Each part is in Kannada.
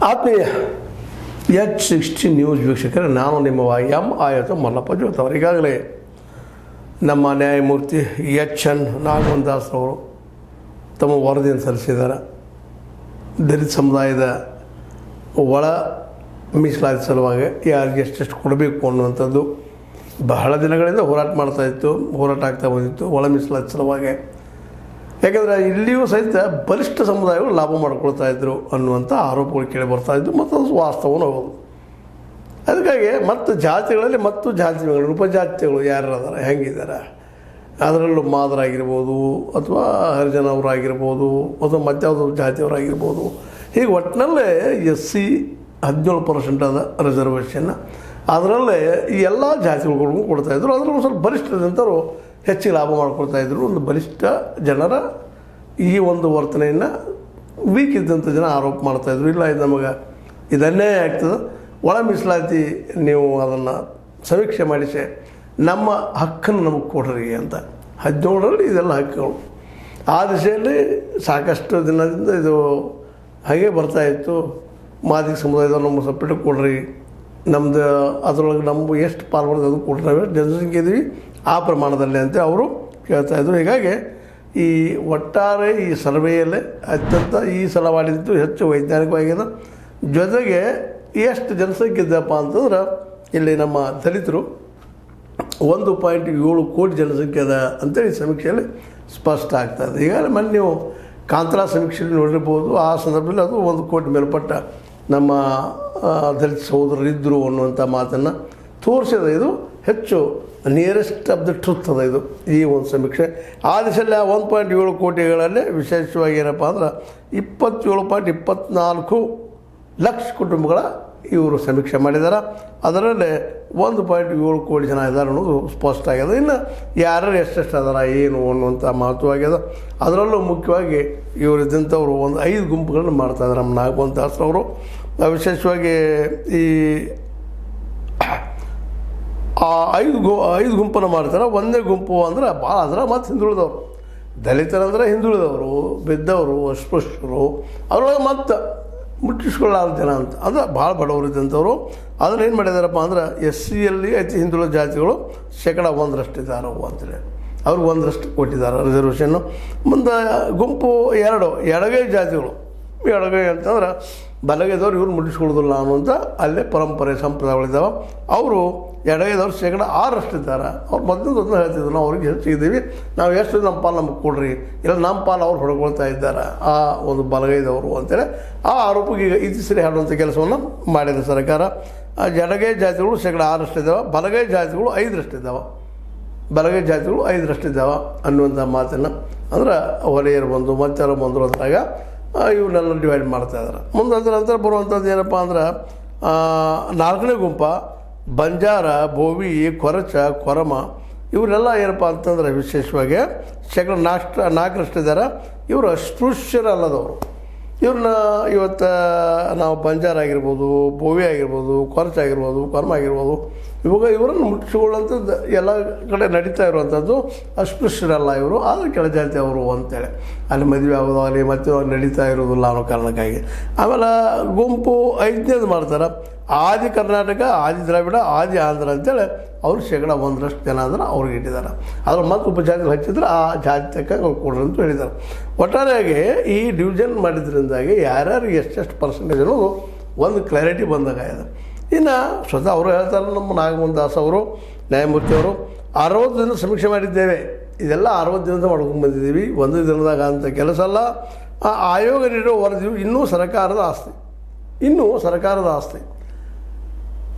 ಆತ್ಮೀಯ H60 ನ್ಯೂಸ್ ವೀಕ್ಷಕರೇ, ನಾನು ನಿಮ್ಮ ಆಯತ ಮಲ್ಲಪ್ಪ ಜೋತ್ ಅವರು. ಈಗಾಗಲೇ ನಮ್ಮ ನ್ಯಾಯಮೂರ್ತಿ ಎನ್ ನಾಗವಂದಾಸ್ ಅವರು ತಮ್ಮ ವರದಿಯನ್ನು ಸಲ್ಲಿಸಿದ್ದಾರೆ. ದಲಿತ ಸಮುದಾಯದ ಒಳ ಮೀಸಲಾತಿ ಸಲುವಾಗಿ ಯಾರಿಗೆ ಎಷ್ಟೆಷ್ಟು ಕೊಡಬೇಕು ಅನ್ನುವಂಥದ್ದು ಬಹಳ ದಿನಗಳಿಂದ ಹೋರಾಟ ಆಗ್ತಾ ಬಂದಿತ್ತು ಒಳ ಮೀಸಲಾತಿ ಸಲುವಾಗಿ. ಯಾಕೆಂದರೆ ಇಲ್ಲಿಯೂ ಸಹಿತ ಬಲಿಷ್ಠ ಸಮುದಾಯಗಳು ಲಾಭ ಮಾಡ್ಕೊಳ್ತಾ ಇದ್ದರು ಅನ್ನುವಂಥ ಆರೋಪಗಳು ಕೇಳಿ ಬರ್ತಾಯಿದ್ದು ಮತ್ತು ಅದು ವಾಸ್ತವನೂ ಹೌದು. ಅದಕ್ಕಾಗಿ ಮತ್ತು ಜಾತಿಗಳಲ್ಲಿ ಮತ್ತು ಜಾತಿಗಳು ಉಪಜಾತಿಗಳು ಯಾರು ಅದಾರೆ, ಹೆಂಗಿದ್ದಾರೆ, ಅದರಲ್ಲೂ ಮಾದರಾಗಿರ್ಬೋದು ಅಥವಾ ಹರಿಜನವರಾಗಿರ್ಬೋದು ಅಥವಾ ಮತ್ಯಾವುದೋ ಜಾತಿಯವರಾಗಿರ್ಬೋದು, ಹೀಗೆ ಒಟ್ಟಿನಲ್ಲೇ SC 17% ಅದ ರಿಸರ್ವೇಷನ್ನ. ಅದರಲ್ಲೇ ಈ ಎಲ್ಲ ಜಾತಿಗಳಿಗೂ ಕೊಡ್ತಾಯಿದ್ರು. ಅದರಲ್ಲೂ ಸ್ವಲ್ಪ ಬಲಿಷ್ಠದಂಥವ್ರು ಹೆಚ್ಚಿಗೆ ಲಾಭ ಮಾಡ್ಕೊಳ್ತಾಯಿದ್ರು. ಒಂದು ಬಲಿಷ್ಠ ಜನರ ಈ ಒಂದು ವರ್ತನೆಯನ್ನು ವೀಕ್ ಇದ್ದಂಥ ಜನ ಆರೋಪ ಮಾಡ್ತಾಯಿದ್ರು. ಇಲ್ಲ, ಇದು ನಮಗೆ ಇದನ್ನೇ ಆಗ್ತದೆ, ಒಳ ಮೀಸಲಾತಿ ನೀವು ಅದನ್ನು ಸಮೀಕ್ಷೆ ಮಾಡಿಸಿ ನಮ್ಮ ಹಕ್ಕನ್ನು ನಮಗೆ ಕೊಡ್ರಿ ಅಂತ. 17ರಲ್ಲಿ ಇದೆಲ್ಲ ಹಕ್ಕುಗಳು. ಆ ದಿಶೆಯಲ್ಲಿ ಸಾಕಷ್ಟು ದಿನದಿಂದ ಇದು ಹಾಗೆ ಬರ್ತಾಯಿತ್ತು. ಮಾದಿಗ ಸಮುದಾಯದವ್ರು ನಮಗೆ ಸಪ್ರೇಟ್ ಕೊಡ್ರಿ, ನಮ್ಮದು ಅದರೊಳಗೆ ನಮ್ಗೆ ಎಷ್ಟು ಪಾಲ್ಗೊಳ್ಳೋದು ಅದು ಕೊಡ್ರಿ, ನಾವು ಎಷ್ಟು ಜನಸಂಖ್ಯೆ ಇದ್ದೀವಿ ಆ ಪ್ರಮಾಣದಲ್ಲಿ ಅಂತ ಅವರು ಕೇಳ್ತಾಯಿದ್ರು. ಹೀಗಾಗಿ ಈ ಒಟ್ಟಾರೆ ಈ ಸರ್ವೆಯಲ್ಲೇ ಅತ್ಯಂತ ಈ ಸಲ ಮಾಡಿದ್ದು ಹೆಚ್ಚು ವೈಜ್ಞಾನಿಕವಾಗಿದೆ. ಜೊತೆಗೆ ಎಷ್ಟು ಜನಸಂಖ್ಯೆ ಇದ್ದಪ್ಪ ಅಂತಂದ್ರೆ ಇಲ್ಲಿ ನಮ್ಮ ದಲಿತರು 1.7 ಕೋಟಿ ಜನಸಂಖ್ಯೆ ಅದ ಅಂತೇಳಿ ಸಮೀಕ್ಷೆಯಲ್ಲಿ ಸ್ಪಷ್ಟ ಆಗ್ತಾಯಿದೆ. ಈಗಾಗಲೇ ಮೊನ್ನೆ ನೀವು ಕಾಂತರಾ ಸಮೀಕ್ಷೆಯಲ್ಲಿ ನೋಡಿರ್ಬೋದು. ಆ ಸಂದರ್ಭದಲ್ಲಿ ಅದು 1 ಕೋಟಿ ಮೇಲ್ಪಟ್ಟ ನಮ್ಮ ದಲಿತ ಸಹೋದರರಿದ್ದರು ಅನ್ನುವಂಥ ಮಾತನ್ನು ತೋರಿಸಿದ. ಇದು ಹೆಚ್ಚು ನಿಯರೆಸ್ಟ್ ಆಫ್ ದ ಟ್ರುತ್ ಅದ ಇದು ಈ ಒಂದು ಸಮೀಕ್ಷೆ. ಆ ದಿಶೆಯಲ್ಲಿ 1.7 ಕೋಟಿಗಳಲ್ಲೇ ವಿಶೇಷವಾಗಿ ಏನಪ್ಪ ಅಂದ್ರೆ 27.24 ಲಕ್ಷ ಕುಟುಂಬಗಳ ಇವರು ಸಮೀಕ್ಷೆ ಮಾಡಿದ್ದಾರೆ. ಅದರಲ್ಲಿ 1.7 ಕೋಟಿ ಜನ ಇದ್ದಾರೆ ಅನ್ನೋದು ಸ್ಪಷ್ಟ ಆಗ್ಯದ. ಇನ್ನು ಯಾರು ಎಷ್ಟೆಷ್ಟು ಅದಾರ ಏನು ಅನ್ನುವಂಥ ಮಾತು ಆಗ್ಯದ. ಅದರಲ್ಲೂ ಮುಖ್ಯವಾಗಿ ಇವರಿದ್ದಂಥವ್ರು ಒಂದು 5 ಗುಂಪುಗಳನ್ನು ಮಾಡ್ತಾಯಿದ್ದಾರೆ. ನಮ್ಮ ನಾಗವಂತಾಸ್ ಅವರು ವಿಶೇಷವಾಗಿ ಈ 5 ಗುಂಪನ್ನು ಮಾಡ್ತಾರೆ. ಒಂದೇ ಗುಂಪು ಅಂದ್ರೆ ಭಾಳ ಅಂದ್ರೆ ಮತ್ತು ಹಿಂದುಳಿದವರು, ದಲಿತರಂದ್ರೆ ಹಿಂದುಳಿದವರು, ಬಿದ್ದವರು, ಅಸ್ಪೃಶ್ಯರು, ಅವರೊಳಗೆ ಮತ್ತು ಮುಟ್ಟಿಸ್ಕೊಳ್ಳಾರ ಜನ ಅಂತ ಅಂದರೆ ಭಾಳ ಬಡವರು ಇದ್ದಂಥವ್ರು. ಅದನ್ನು ಏನು ಮಾಡಿದಾರಪ್ಪ ಅಂದ್ರೆ SCಯಲ್ಲಿ ಅತಿ ಹಿಂದುಳಿದ ಜಾತಿಗಳು 1% ಇದ್ದಾರೆ ಅಂತೇಳಿ ಅವ್ರಿಗೆ 1% ಕೊಟ್ಟಿದ್ದಾರೆ ರಿಸರ್ವೇಷನ್ನು. ಮುಂದೆ ಗುಂಪು 2 ಎಡಗೈ ಜಾತಿಗಳು. ಎಡಗೈ ಅಂತಂದ್ರೆ ಬಲಗೈದವ್ರು ಇವ್ರು ಮುಟ್ಟಿಸ್ಕೊಳ್ಳೋದಿಲ್ಲ ಅನ್ನುವಂಥ ಅಲ್ಲೇ ಪರಂಪರೆ ಸಂಪ್ರದಾಯಗಳಿದ್ದಾವೆ. ಅವರು ಎಡಗೈದವ್ರು 6% ಇದ್ದಾರೆ. ಅವ್ರು ಮೊದಲು ಹೇಳ್ತಿದ್ರು, ನಾವು ಅವ್ರಿಗೆ ಹೆಚ್ಚಿದ್ದೀವಿ, ನಾವು ಎಷ್ಟು ನಮ್ಮ ಪಾಲು ನಮಗೆ ಕೊಡ್ರಿ, ಇಲ್ಲ ನಮ್ಮ ಪಾಲು ಅವ್ರು ಹೊಡ್ಕೊಳ್ತಾ ಇದ್ದಾರೆ ಆ ಒಂದು ಬಲಗೈದವರು ಅಂತೇಳಿ ಆ ಆರೋಪಕ್ಕೆ ಈಗ ಇತ್ತೀಚೆಗೆ ಹೇಳುವಂಥ ಕೆಲಸವನ್ನು ಮಾಡಿದೆ ಸರ್ಕಾರ. ಎಡಗೈ ಜಾತಿಗಳು 6% ಇದ್ದಾವೆ, ಬಲಗೈ ಜಾತಿಗಳು 5% ಇದ್ದಾವೆ. ಬಲಗೈ ಜಾತಿಗಳು 5% ಇದ್ದಾವೆ ಅನ್ನುವಂಥ ಮಾತನ್ನು ಅಂದ್ರೆ ಹೊಲೆಯರು ಬಂದು ಮತ್ತಾರು ಬಂದರು ಅಂದಾಗ ಇವನ್ನೆಲ್ಲ ಡಿವೈಡ್ ಮಾಡ್ತಾಯಿದ್ದಾರೆ. ಮುಂದೆ ಅದರ ನಂತರ ಬರುವಂಥದ್ದು ಏನಪ್ಪ ಅಂದ್ರೆ 4ನೇ ಗುಂಪ ಬಂಜಾರ, ಬೋವಿ, ಕೊರಚ, ಕೊರಮ ಇವರೆಲ್ಲ ಏನಪ್ಪ ಅಂತಂದ್ರೆ ವಿಶೇಷವಾಗಿ 4% ಇದ್ದಾರೆ. ಇವರು ಅಸ್ಪೃಶ್ಯರಲ್ಲದವರು. ಇವ್ರನ್ನ ಇವತ್ತು ನಾವು ಬಂಜಾರ ಆಗಿರ್ಬೋದು, ಬೋವಿ ಆಗಿರ್ಬೋದು, ಕೊರಚ ಆಗಿರ್ಬೋದು, ಕೊರಮ ಆಗಿರ್ಬೋದು, ಇವರನ್ನು ಮುಟ್ಟಿಸಿಕೊಳ್ಳುವಂಥದ್ದು ಎಲ್ಲ ಕಡೆ ನಡೀತಾ ಇರುವಂಥದ್ದು ಅಸ್ಪೃಶ್ಯರಲ್ಲ ಇವರು, ಆದರೆ ಕೆಳಜಾತಿ ಅವರು ಅಂತೇಳಿ ಅಲ್ಲಿ ಮದುವೆ ಆಗೋದಾಗಲಿ ಮತ್ತು ನಡೀತಾ ಇರೋದಿಲ್ಲ ಅನ್ನೋ ಕಾರಣಕ್ಕಾಗಿ. ಆಮೇಲೆ ಗುಂಪು 5ನೇದು ಮಾಡ್ತಾರೆ. ಆದಿ ಕರ್ನಾಟಕ, ಆದಿ ದ್ರಾವಿಡ, ಆದಿ ಆಂಧ್ರ ಅಂತೇಳಿ ಅವರು 1% ಜನ ಅಂದ್ರೆ ಅವ್ರಿಗೆ ಇಟ್ಟಿದ್ದಾರೆ. ಅದ್ರ ಮತ್ತು ಉಪಜಾತಿಗಳು ಹಚ್ಚಿದ್ರೆ ಆ ಜಾತಿ ತಕ್ಕ ಕೊಡ್ರಿ ಅಂತ ಹೇಳಿದ್ದಾರೆ. ಒಟ್ಟಾರೆಯಾಗಿ ಈ ಡಿವಿಷನ್ ಮಾಡಿದ್ರಿಂದಾಗಿ ಯಾರ್ಯಾರು ಎಷ್ಟೆಷ್ಟು ಪರ್ಸೆಂಟೇಜ್ ಅನ್ನೋದು ಒಂದು ಕ್ಲಾರಿಟಿ ಬಂದಾಗಿದೆ. ಇನ್ನು ಸ್ವತಃ ಅವರು ಹೇಳ್ತಾರೆ, ನಮ್ಮ ನಾಗವಂದಾಸ್ ಅವರು ನ್ಯಾಯಮೂರ್ತಿಯವರು 60 ದಿನ ಸಮೀಕ್ಷೆ ಮಾಡಿದ್ದೇವೆ, ಇದೆಲ್ಲ 60 ದಿನದ ಮಾಡ್ಕೊಂಡು ಬಂದಿದ್ದೀವಿ, ಒಂದು ದಿನದಾಗ ಅಂತ ಕೆಲಸ ಅಲ್ಲ. ಆ ಆಯೋಗ ನೀಡೋ ವರದಿಯು ಇನ್ನೂ ಸರ್ಕಾರದ ಆಸ್ತಿ.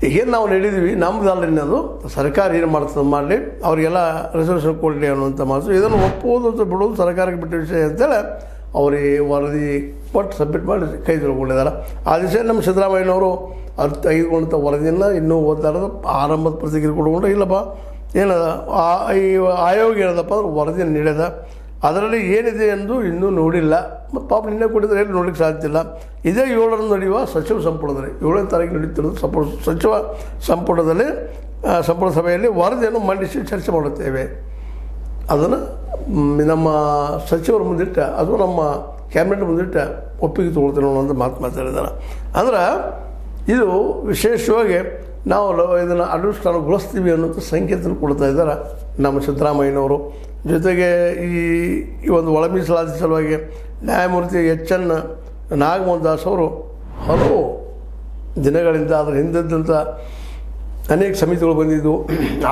ಈಗೇನು ನಾವು ನೀಡಿದ್ದೀವಿ ನಮ್ಮದಲ್ಲ, ಇನ್ನದು ಸರ್ಕಾರ ಏನು ಮಾಡ್ತದೆ ಮಾಡಲಿ, ಅವರಿಗೆಲ್ಲ ರಿಸರ್ವೇಷನ್ ಕೊಡಲಿ ಅನ್ನುವಂಥ ಮಾತು. ಇದನ್ನು ಒಪ್ಪುವುದು ಅಥವಾ ಬಿಡುವುದು ಸರ್ಕಾರಕ್ಕೆ ಬಿಟ್ಟ ವಿಷಯ ಅಂತೇಳಿ ಅವ್ರಿಗೆ ವರದಿ ಕೊಟ್ಟು ಸಬ್ಮಿಟ್ ಮಾಡಿ ಕೈ ತೊಳ್ಕೊಂಡಿದ್ದಾರೆ. ಆ ದಿವಸ ನಮ್ಮ ಸಿದ್ದರಾಮಯ್ಯನವರು ಅದು ತೆಗೆದುಕೊಂಡಂಥ ವರದಿಯನ್ನು ಇನ್ನೂ ಓದ್ತಾರದ ಆರಂಭದ ಪ್ರತಿಕ್ರಿಯೆ ಕೊಡ್ಕೊಂಡು, ಇಲ್ಲಪ್ಪ ಏನದ ಈ ಆಯೋಗ ಏನದಪ್ಪ ಅಂದ್ರೆ ವರದಿಯನ್ನು ನೀಡಿದ, ಅದರಲ್ಲಿ ಏನಿದೆ ಎಂದು ಇನ್ನೂ ನೋಡಿಲ್ಲ. ಮತ್ತು ಪಾಪ ನಿನ್ನೆ ಕೊಟ್ಟಿದ್ರೆ ಎಲ್ಲಿ ನೋಡಲಿಕ್ಕೆ ಸಾಧ್ಯ ಇಲ್ಲ. ಇದೇ 7ರಂದು ನಡೆಯುವ ಸಚಿವ ಸಂಪುಟದಲ್ಲಿ 7ನೇ ತಾರೀಕು ನಡೀತಿರೋದು ಸಚಿವ ಸಂಪುಟದಲ್ಲಿ ಸಂಪುಟ ಸಭೆಯಲ್ಲಿ ವರದಿಯನ್ನು ಮಂಡಿಸಿ ಚರ್ಚೆ ಮಾಡುತ್ತೇವೆ. ಅದನ್ನು ನಮ್ಮ ಸಚಿವರ ಮುಂದಿಟ್ಟ ಅದು ನಮ್ಮ ಕ್ಯಾಬಿನೆಟ್ ಮುಂದಿಟ್ಟು ಒಪ್ಪಿಗೆ ತೊಗೊಳ್ತೀನಿ ಅನ್ನೋ ಮಾತು ಮಾತಾಡಿದ್ದಾರೆ. ಅಂದ್ರೆ ಇದು ವಿಶೇಷವಾಗಿ ನಾವು ಇದನ್ನು ಅನುಷ್ಠಾನಗೊಳಿಸ್ತೀವಿ ಅನ್ನೋಂಥ ಸಂಕೇತ ಕೊಡ್ತಾ ಇದ್ದಾರೆ ನಮ್ಮ ಸಿದ್ದರಾಮಯ್ಯನವರು. ಜೊತೆಗೆ ಈ ಒಂದು ಒಳ ಮೀಸಲಾತಿ ಸಲುವಾಗಿ ನ್ಯಾಯಮೂರ್ತಿ ಎಚ್.ಎನ್. ನಾಗಮೋಹನ್ ದಾಸ್ ಅವರು ಹಲವು ದಿನಗಳಿಂದ ಅದರ ಹಿಂದಿದ್ದಂಥ ಅನೇಕ ಸಮಿತಿಗಳು ಬಂದಿದ್ದವು.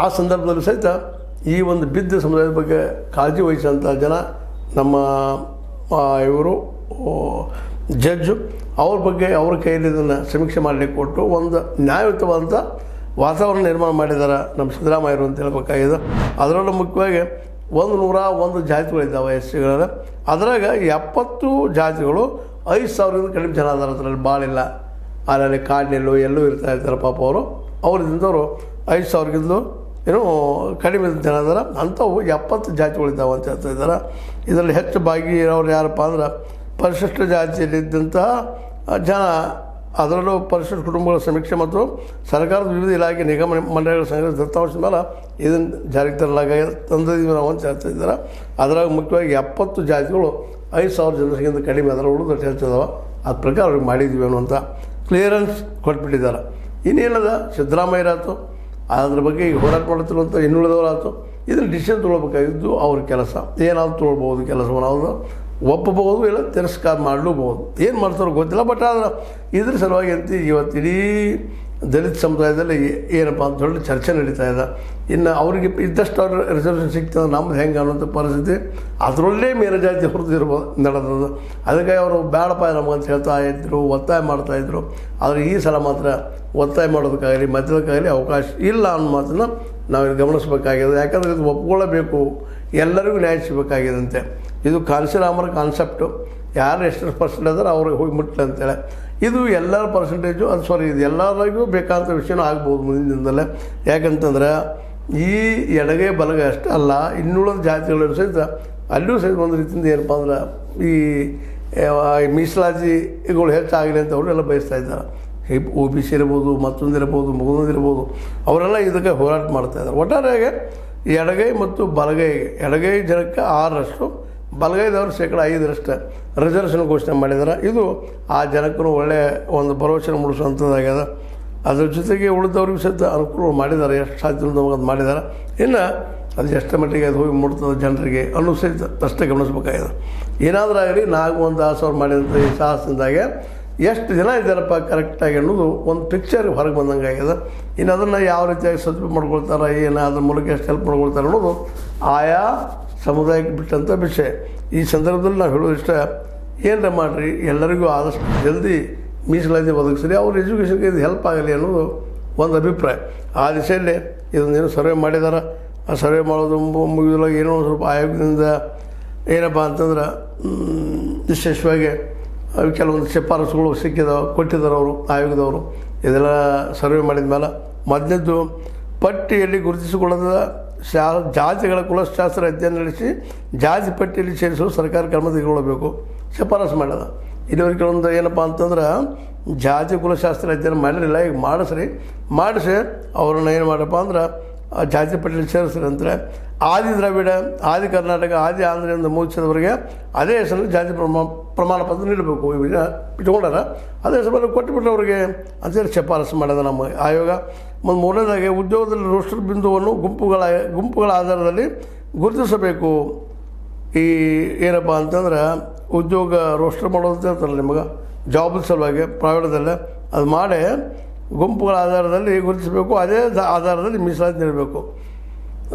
ಆ ಸಂದರ್ಭದಲ್ಲಿ ಸಹಿತ ಈ ಒಂದು ಬಿದ್ದ ಸಮುದಾಯದ ಬಗ್ಗೆ ಕಾಳಜಿ ವಹಿಸೋಂಥ ಜನ ನಮ್ಮ ಇವರು ಜಡ್ಜು ಅವ್ರ ಬಗ್ಗೆ ಅವ್ರ ಕೈಯಲ್ಲಿ ಇದನ್ನು ಸಮೀಕ್ಷೆ ಮಾಡಲಿಕ್ಕೆ ಕೊಟ್ಟು ಒಂದು ನ್ಯಾಯಯುತವಾದಂಥ ವಾತಾವರಣ ನಿರ್ಮಾಣ ಮಾಡಿದ್ದಾರೆ ನಮ್ಮ ಸಿದ್ದರಾಮಯ್ಯರು ಅಂತ ಹೇಳ್ಬೇಕಾಗಿದೆ. ಅದರಲ್ಲೂ ಮುಖ್ಯವಾಗಿ 101 ಜಾತಿಗಳಿದ್ದಾವೆ ಎಸ್ ಸಿಗಳಲ್ಲಿ. ಅದರಾಗ 70 ಜಾತಿಗಳು 5,000ರಿಂದ ಕಡಿಮೆ ಜನ ಅದಾರ. ಅದರಲ್ಲಿ ಭಾಳಿಲ್ಲ, ಅಲ್ಲಲ್ಲಿ ಕಾಡಿನೆಲ್ಲೋ ಎಲ್ಲೂ ಇರ್ತಾರೆ ಪಾಪ ಅವರಿಂದವರು 5,000ಗಿಂತಲೂ ಏನೋ ಕಡಿಮೆ ಜನ ಅದಾರ. ಅಂಥವು 70 ಜಾತಿಗಳಿದ್ದಾವೆ ಅಂತ ಹೇಳ್ತಾ ಇದ್ದಾರೆ. ಇದರಲ್ಲಿ ಹೆಚ್ಚು ಭಾಗಿಯವರು ಯಾರಪ್ಪ ಅಂದ್ರೆ ಪರಿಶಿಷ್ಟ ಜಾತಿಯಲ್ಲಿದ್ದಂತಹ ಜನ, ಅದರಲ್ಲೂ ಪರಿಶಿಷ್ಟ ಕುಟುಂಬಗಳ ಸಮೀಕ್ಷೆ ಮತ್ತು ಸರ್ಕಾರದ ವಿವಿಧ ಇಲಾಖೆ ನಿಗಮ ಮಂಡಳಿಗಳ ಸಂಘದ ದತ್ತಾಂಶದ ಮೇಲೆ ಇದನ್ನು ಜಾರಿಗೆ ತಂದಿದ್ದೀವಿ ನಾವು ಅಂತ ಹೇಳ್ತಾ ಇದ್ದಾರೆ. ಅದರಾಗ ಮುಖ್ಯವಾಗಿ 70 ಜಾತಿಗಳು 5,000 ಜನರಿಗಿಂತ ಕಡಿಮೆ ಅದರ ಉಳಿದು ಹೆಚ್ಚಿದಾವೆ. ಅದ ಪ್ರಕಾರ ಅವ್ರಿಗೆ ಮಾಡಿದ್ದೀವಿ ಅನ್ನುವಂಥ ಕ್ಲಿಯರೆನ್ಸ್ ಕೊಟ್ಬಿಟ್ಟಿದ್ದಾರೆ. ಇನ್ನೇನದ ಸಿದ್ದರಾಮಯ್ಯರಾಯ್ತು, ಅದ್ರ ಬಗ್ಗೆ ಈಗ ಹೋರಾಟ ಮಾಡುತ್ತಿರುವಂಥ ಇನ್ನುಳಿದವರಾಯ್ತು, ಇದನ್ನು ಡಿಸಿಷನ್ ತೊಗೊಳ್ಬೇಕಾಗಿದ್ದು ಅವ್ರ ಕೆಲಸ. ಏನಾದರೂ ತೊಗೊಳ್ಬೋದು, ಕೆಲಸವನ್ನು ಅವರು ಒಪ್ಪಬಹುದು, ಇಲ್ಲ ತಿರಸ್ಕಾರ ಮಾಡಲೂಬಹುದು, ಏನು ಮಾಡ್ತಾರೋ ಗೊತ್ತಿಲ್ಲ. ಬಟ್ ಆದ್ರೆ ಇದ್ರ ಸಲುವಾಗಿ ಅಂತ ಇವತ್ತು ಇಡೀ ದಲಿತ ಸಮುದಾಯದಲ್ಲಿ ಏನಪ್ಪ ಅಂತ ದೊಡ್ಡ ಚರ್ಚೆ ನಡೀತಾ ಇದೆ. ಇನ್ನು ಅವರಿಗೆ ಇದ್ದಷ್ಟು ಅವ್ರ ರಿಸರ್ವೇಷನ್ ಸಿಗ್ತದೆ, ನಮ್ದು ಹೆಂಗೆ ಅನ್ನೋಂಥ ಪರಿಸ್ಥಿತಿ ಅದರಲ್ಲೇ ಮೇಲುಜಾತಿ ಹೊರತು ಇರ್ಬೋದು ನಡೆದದು. ಅದಕ್ಕೆ ಅವರು ಬೇಡಪ್ಪ ನಮಗಂತ ಹೇಳ್ತಾ ಇದ್ದರು, ಒತ್ತಾಯ ಮಾಡ್ತಾಯಿದ್ರು. ಆದರೆ ಈ ಸಲ ಮಾತ್ರ ಒತ್ತಾಯ ಮಾಡೋದಕ್ಕಾಗಲಿ ಮಧ್ಯದಕ್ಕಾಗಲಿ ಅವಕಾಶ ಇಲ್ಲ ಅನ್ನೋ ಮಾತನ್ನು ನಾವು ಗಮನಿಸಬೇಕಾಗಿದೆ. ಯಾಕಂದರೆ ಇದು ಒಪ್ಕೊಳ್ಳಬೇಕು, ಎಲ್ಲರಿಗೂ ನ್ಯಾಯ ಸಿಗಬೇಕಾಗಿದಂತೆ. ಇದು ಕಾನ್ಸಿರಾಮರ ಕಾನ್ಸೆಪ್ಟು, ಯಾರು ಎಷ್ಟು ಪರ್ಸೆಂಟ್ ಅದಾರೆ ಅವ್ರಿಗೆ ಹೋಗಿ ಮುಟ್ಲಿ ಅಂತೇಳಿ. ಇದು ಎಲ್ಲರ ಪರ್ಸೆಂಟೇಜು ಇದು ಎಲ್ಲರಿಗೂ ಬೇಕಾದಂಥ ವಿಷಯನೂ ಆಗ್ಬೋದು ಮುಂದಿನ ದಿನದಲ್ಲೇ. ಯಾಕಂತಂದ್ರೆ ಈ ಎಡಗೈ ಬಲಗೈ ಅಷ್ಟೇ ಅಲ್ಲ, ಇನ್ನುಳಿದ ಜಾತಿಗಳು ಸಹಿತ ಅಲ್ಲೂ ಸಹಿತ ಒಂದು ರೀತಿಯಿಂದ ಏನಪ್ಪ ಅಂದ್ರೆ ಈ ಮೀಸಲಾತಿಗಳು ಹೆಚ್ಚಾಗಲಿ ಅಂತ ಅವರೆಲ್ಲ ಬಯಸ್ತಾ ಇದ್ದಾರೆ. OBC ಇರ್ಬೋದು, ಮತ್ತೊಂದಿರ್ಬೋದು, ಮಗದೊಂದಿರ್ಬೋದು, ಅವರೆಲ್ಲ ಇದಕ್ಕೆ ಹೋರಾಟ ಮಾಡ್ತಾಯಿದ್ದಾರೆ. ಒಟ್ಟಾರೆಯಾಗಿ ಎಡಗೈ ಮತ್ತು ಬಲಗೈಗೆ, ಎಡಗೈ ಜನಕ್ಕೆ 6ರಷ್ಟು, ಬಲಗೈದವರು 5% ರಿಸರ್ವೇಷನ್ ಘೋಷಣೆ ಮಾಡಿದ್ದಾರೆ. ಇದು ಆ ಜನಕ್ಕೂ ಒಳ್ಳೆಯ ಒಂದು ಭರವಸೆ ಮೂಡಿಸುವಂಥದ್ದಾಗ್ಯದ. ಅದ್ರ ಜೊತೆಗೆ ಉಳಿದವ್ರಿಗೂ ಸಹಿತ ಅನುಕೂಲ ಮಾಡಿದ್ದಾರೆ, ಎಷ್ಟು ಸಾಧ್ಯ ನಮಗೆ ಅದು ಮಾಡಿದ್ದಾರೆ. ಇನ್ನು ಅದು ಎಷ್ಟು ಮಟ್ಟಿಗೆ ಅದು ಹೋಗಿ ಮುಟ್ತದೆ ಜನರಿಗೆ ಅನ್ನೋ ಸಹಿತ ಅಷ್ಟೇ ಗಮನಿಸಬೇಕಾಗಿದೆ. ಏನಾದರೂ ಆಗಲಿ ನಾಗಮೋಹನ್ ದಾಸ್ ಅವ್ರು ಮಾಡಿದಂಥ ಈ ಸಾಹಸದಿಂದಾಗೆ ಎಷ್ಟು ಜನ ಇದ್ದಾರಪ್ಪ ಕರೆಕ್ಟಾಗಿ ಅನ್ನೋದು ಒಂದು ಪಿಕ್ಚರ್ ಹೊರಗೆ ಬಂದಂಗೆ ಆಗಿದೆ. ಇನ್ನು ಅದನ್ನು ಯಾವ ರೀತಿಯಾಗಿ ಸದ್ವಿನಿಯೋಗ ಮಾಡ್ಕೊಳ್ತಾರೆ, ಏನು ಅದ್ರ ಮೂಲಕ ಎಷ್ಟು ಹೆಲ್ಪ್ ಮಾಡ್ಕೊಳ್ತಾರೆ ಅನ್ನೋದು ಆಯಾ ಸಮುದಾಯಕ್ಕೆ ಬಿಟ್ಟಂಥ ವಿಷಯ. ಈ ಸಂದರ್ಭದಲ್ಲಿ ನಾವು ಹೇಳೋದು ಇಷ್ಟ, ಏನರ ಮಾಡಿರಿ, ಎಲ್ಲರಿಗೂ ಆದಷ್ಟು ಜಲ್ದಿ ಮೀಸಲಾತಿ ಒದಗಿಸ್ರಿ, ಅವ್ರ ಎಜುಕೇಷನ್ಗೆ ಇದು ಹೆಲ್ಪ್ ಆಗಲಿ ಅನ್ನೋದು ಒಂದು ಅಭಿಪ್ರಾಯ. ಆ ದಿಶೆಯಲ್ಲಿ ಇದೊಂದೇನು ಸರ್ವೆ ಮಾಡಿದ್ದಾರೆ. ಆ ಸರ್ವೆ ಮಾಡೋದು ಮುಗಿದೊಳಗೆ ಏನೋ ಒಂದು ಸ್ವಲ್ಪ ಆಯೋಗದಿಂದ ಏನಪ್ಪ ಅಂತಂದ್ರೆ ವಿಶೇಷವಾಗಿ ಕೆಲವೊಂದು ಶಿಫಾರಸುಗಳು ಕೊಟ್ಟಿದ್ದಾರೆ ಅವರು ಆಯೋಗದವರು. ಇದೆಲ್ಲ ಸರ್ವೆ ಮಾಡಿದ ಮೇಲೆ ಮೊದಲನೇದು ಪಟ್ಟಿಯಲ್ಲಿ ಗುರುತಿಸಿಕೊಳ್ಳದ ಜಾತಿಗಳ ಕುಲಶಾಸ್ತ್ರ ಅಧ್ಯಯನ ನಡೆಸಿ ಜಾತಿ ಪಟ್ಟಿಯಲ್ಲಿ ಸೇರಿಸಲು ಸರ್ಕಾರ ಕ್ರಮ ತೆಗೆದುಕೊಳ್ಳಬೇಕು ಶಿಫಾರಸು ಮಾಡ್ಯದ. ಇಲ್ಲಿವರೆಗೆ ಕೆಲವೊಂದು ಏನಪ್ಪ ಅಂತಂದ್ರೆ ಜಾತಿ ಕುಲಶಾಸ್ತ್ರ ಅಧ್ಯಯನ ಮಾಡಿರಲಿಲ್ಲ, ಈಗ ಮಾಡಿಸಿ ಅವ್ರನ್ನ ಏನು ಮಾಡಪ್ಪ ಅಂದ್ರೆ ಜಾತಿ ಪಟ್ಟಿಯಲ್ಲಿ ಸೇರಿಸ್ರಿ ಅಂತಾರೆ. ಆದಿ ದ್ರಾವಿಡ, ಆದಿ ಕರ್ನಾಟಕ, ಆದಿ ಆಂಧ್ರದಿಂದ ಮೂಡಿಸಿದವರಿಗೆ ಅದೇ ಹೆಸರಲ್ಲಿ ಜಾತಿ ಪ್ರಮಾಣ ಪತ್ರ ನೀಡಬೇಕು. ಇವಾಗ ಇಟ್ಕೊಂಡಾರ ಅದೇ ಹೆಸರಲ್ಲಿ ಕೊಟ್ಟುಬಿಟ್ಟು ಅವರಿಗೆ ಅಂತೇಳಿ ಶಿಫಾರಸು ಮಾಡೋದು ನಮ್ಮ ಆಯೋಗ. ಮತ್ತು ಮೂರನೇದಾಗಿ ಉದ್ಯೋಗದಲ್ಲಿ ರೋಸ್ಟರ್ ಬಿಂದುವನ್ನು ಗುಂಪುಗಳ ಆಧಾರದಲ್ಲಿ ಗುರುತಿಸಬೇಕು. ಈ ಏನಪ್ಪ ಅಂತಂದ್ರೆ ಉದ್ಯೋಗ ರೋಸ್ಟರ್ ಮಾಡೋದು ಅಂತ ಹೇಳ್ತಾರಲ್ಲ ನಿಮಗೆ, ಜಾಬ್ ಸಲುವಾಗಿ ಪ್ರೈವೇಟದಲ್ಲೇ ಅದು ಮಾಡಿ ಗುಂಪುಗಳ ಆಧಾರದಲ್ಲಿ ಗುರುತಿಸಬೇಕು. ಅದೇ ಆಧಾರದಲ್ಲಿ ಮೀಸಲಾತಿ ನೀಡಬೇಕು.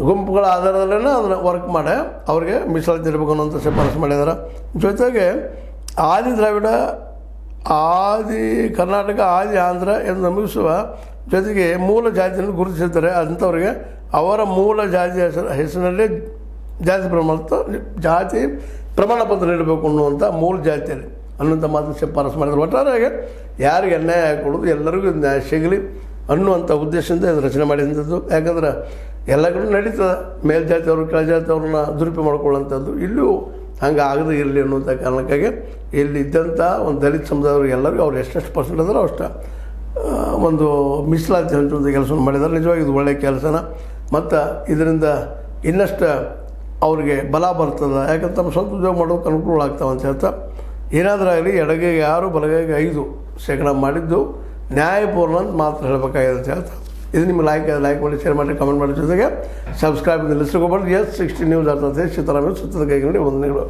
ಗುಂಪುಗಳ ಆಧಾರದಲ್ಲೇ ಅದನ್ನು ವರ್ಕ್ ಮಾಡಿ ಅವ್ರಿಗೆ ಮೀಸಲಾತಿ ನೀಡಬೇಕು ಅನ್ನೋಂಥ ಶಿಫಾರಸು ಮಾಡಿದ್ದಾರೆ. ಜೊತೆಗೆ ಆದಿ ದ್ರಾವಿಡ, ಆದಿ ಕರ್ನಾಟಕ, ಆದಿ ಆಂಧ್ರ ಎಂದು ನಮೂದಿಸುವ ಜೊತೆಗೆ ಮೂಲ ಜಾತಿಯನ್ನು ಗುರುತಿಸಿರ್ತಾರೆ ಅಂಥವ್ರಿಗೆ ಅವರ ಮೂಲ ಜಾತಿ ಹೆಸರಿನಲ್ಲೇ ಜಾತಿ ಪ್ರಮಾಣ ಪತ್ರ ನೀಡಬೇಕು ಅನ್ನುವಂಥ ಮೂಲ ಜಾತಿಯಲ್ಲಿ ಅನ್ನುವಂಥ ಮಾತು ಶಿಫಾರಸು ಮಾಡಿದ್ರು. ಒಟ್ಟಾರೆಯಾಗಿ ಯಾರಿಗೆ ಅನ್ಯಾಯ ಆಗಿಕೊಡೋದು ಎಲ್ಲರಿಗೂ ನ್ಯಾಯ ಸಿಗಲಿ ಅನ್ನುವಂಥ ಉದ್ದೇಶದಿಂದ ಇದು ರಚನೆ ಮಾಡಿದಂಥದ್ದು. ಯಾಕಂದ್ರೆ ಎಲ್ಲ ಕಡೆ ನಡೀತದೆ, ಮೇಲ್ಜಾತಿಯವರು ಕೆಳಜಾತಿಯವ್ರನ್ನ ದುರುಪಯೋಗ ಮಾಡ್ಕೊಳ್ಳೋಂಥದ್ದು. ಇಲ್ಲೂ ಹಂಗೆ ಆಗದೆ ಇರಲಿ ಅನ್ನುವಂಥ ಕಾರಣಕ್ಕಾಗಿ ಇಲ್ಲಿ ಇದ್ದಂಥ ಒಂದು ದಲಿತ ಸಮುದಾಯದವ್ರಿಗೆ ಎಲ್ಲರಿಗೂ ಅವ್ರು ಎಷ್ಟೆಷ್ಟು ಪರ್ಸೆಂಟ್ ಅದಾರೋ ಅಷ್ಟು ಒಂದು ಮೀಸಲಾತಿ ಹಂಚುವಂಥ ಕೆಲಸವನ್ನು ಮಾಡಿದ್ದಾರೆ. ನಿಜವಾಗಿ ಇದು ಒಳ್ಳೆಯ ಕೆಲಸನ. ಮತ್ತು ಇದರಿಂದ ಇನ್ನಷ್ಟು ಅವ್ರಿಗೆ ಬಲ ಬರ್ತದೆ. ಯಾಕಂದ್ರೆ ತಮ್ಮ ಸ್ವಂತ ಉದ್ಯೋಗ ಮಾಡೋಕ್ಕೆ ಅನುಕೂಲ ಆಗ್ತಾವೆ ಅಂತ ಹೇಳ್ತಾ ಏನಾದರೂ ಆಗಲಿ ಎಡಗೈಗೆ 6 ಬಲಗೈಗೆ 5% ಮಾಡಿದ್ದು ನ್ಯಾಯಪೂರ್ಣ ಅಂತ ಮಾತ್ರ ಹೇಳಬೇಕಾಗಿದೆ ಅಂತ ಹೇಳ್ತಾರೆ. ಇದು ನಿಮ್ಗೆ ಲೈಕ್ ಮಾಡಿ, ಶೇರ್ ಮಾಡಿ, ಕಮೆಂಟ್ ಮಾಡಿ, ಜೊತೆಗೆ ಸಬ್ಸ್ಕ್ರೈಬ್ ನಿಲ್ಲಿಸ್ಕೋಬಾರ್ದು. S60 ನ್ಯೂಸ್ ಅರ್ಥತೆ ಸೀತಾರಾಮ ಸುತ್ತದ ಕೈಗೆ ನೋಡಿ ವಂದನೆಗಳು.